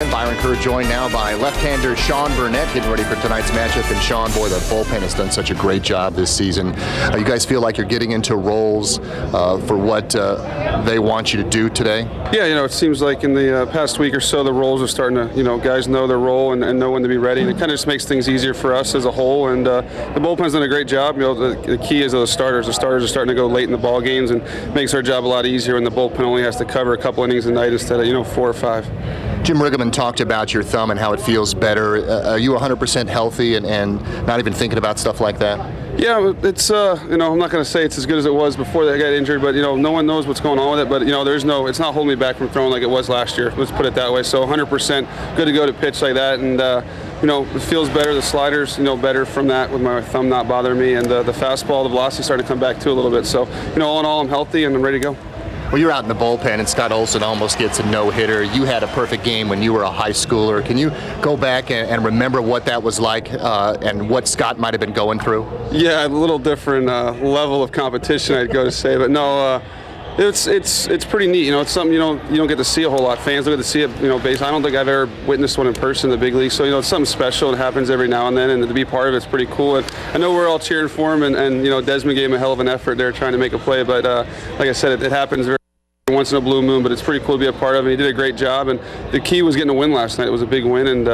bullpen. Byron Kerr joined now by left-hander Sean Burnett, getting ready for tonight's matchup. And Sean, boy, the bullpen has done such a great job this season. You guys feel like you're getting into roles for what they want you to do today? Yeah, it seems like in the past week or so, the roles are starting to, guys know their role and know when to be ready. And it kind of just makes things easier for us as a whole. And the bullpen's done a great job. The key is those starters. The starters are starting to go late in the ball games and makes our job a lot easier when the bullpen only has to cover a couple innings a night instead of 4 or 5. Jim Riggleman talked about your thumb and how it feels better. Are you 100% healthy and not even thinking about stuff like that? Yeah, it's I'm not going to say it's as good as it was before I got injured, but no one knows what's going on with it. But it's not holding me back from throwing like it was last year. Let's put it that way. So 100% good to go to pitch like that, and it feels better. The sliders, better from that with my thumb not bothering me, and the fastball, the velocity starting to come back too a little bit. So all in all, I'm healthy and I'm ready to go. Well, you're out in the bullpen, and Scott Olson almost gets a no-hitter. You had a perfect game when you were a high schooler. Can you go back and remember what that was like and what Scott might have been going through? Yeah, a little different level of competition, I'd go to say. But no, it's pretty neat. It's something you don't get to see a whole lot. Fans don't get to see it, base. I don't think I've ever witnessed one in person in the big league. So it's something special. It happens every now and then, and to be part of it's pretty cool. And I know we're all cheering for him, and Desmond gave him a hell of an effort there trying to make a play. But like I said, it happens very once in a blue moon, but it's pretty cool to be a part of it. He did a great job, and the key was getting a win last night. It was a big win, and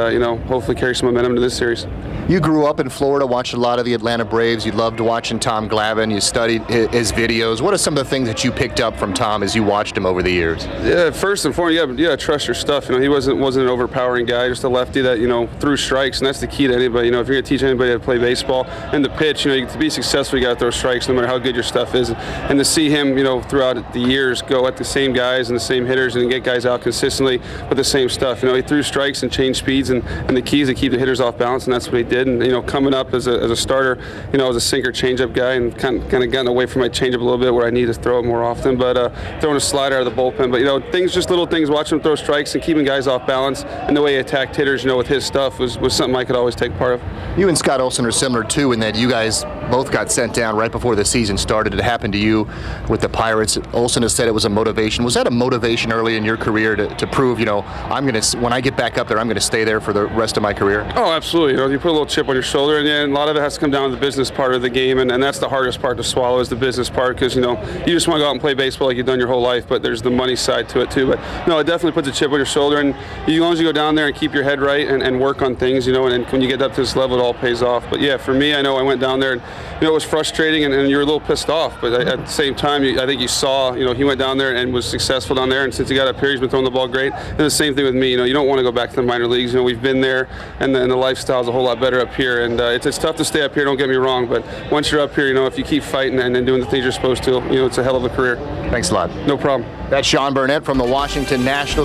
hopefully carry some momentum to this series. You grew up in Florida, watched a lot of the Atlanta Braves. You loved watching Tom Glavine. You studied his videos. What are some of the things that you picked up from Tom as you watched him over the years? Yeah, first and foremost, you gotta trust your stuff. He wasn't an overpowering guy, just a lefty that threw strikes, and that's the key to anybody. If you're gonna teach anybody how to play baseball and the pitch, to be successful, you gotta throw strikes, no matter how good your stuff is. And to see him, throughout the years, go at the same guys and the same hitters and get guys out consistently with the same stuff. He threw strikes and changed speeds, and the key is to keep the hitters off balance, and that's what he did. And coming up as a starter, as a sinker changeup guy, and kind of gotten away from my changeup a little bit where I need to throw it more often. But throwing a slider out of the bullpen, but little things, watching him throw strikes and keeping guys off balance, and the way he attacked hitters, with his stuff was something I could always take part of. You and Scott Olson are similar too in that you guys both got sent down right before the season started. It happened to you with the Pirates. Olson has said it was a motivation. Was that a motivation early in your career to prove, when I get back up there, I'm going to stay there for the rest of my career? Oh, absolutely. You put a little chip on your shoulder, and a lot of it has to come down to the business part of the game, and that's the hardest part to swallow is the business part, because you just want to go out and play baseball like you've done your whole life, but there's the money side to it too. But no, it definitely puts a chip on your shoulder, and as long as you go down there and keep your head right and work on things, and when you get up to this level, it all pays off. But yeah, for me, I know I went down there, and it was frustrating, and you're a little pissed off, but at the same time, I think you saw, he went down there and was successful down there, and since he got up here, he's been throwing the ball great. And the same thing with me, you don't want to go back to the minor leagues. We've been there, and the lifestyle is a whole lot better up here, and it's tough to stay up here, don't get me wrong, but once you're up here, if you keep fighting and doing the things you're supposed to, it's a hell of a career. Thanks a lot. No problem. That's Sean Burnett from the Washington Nationals.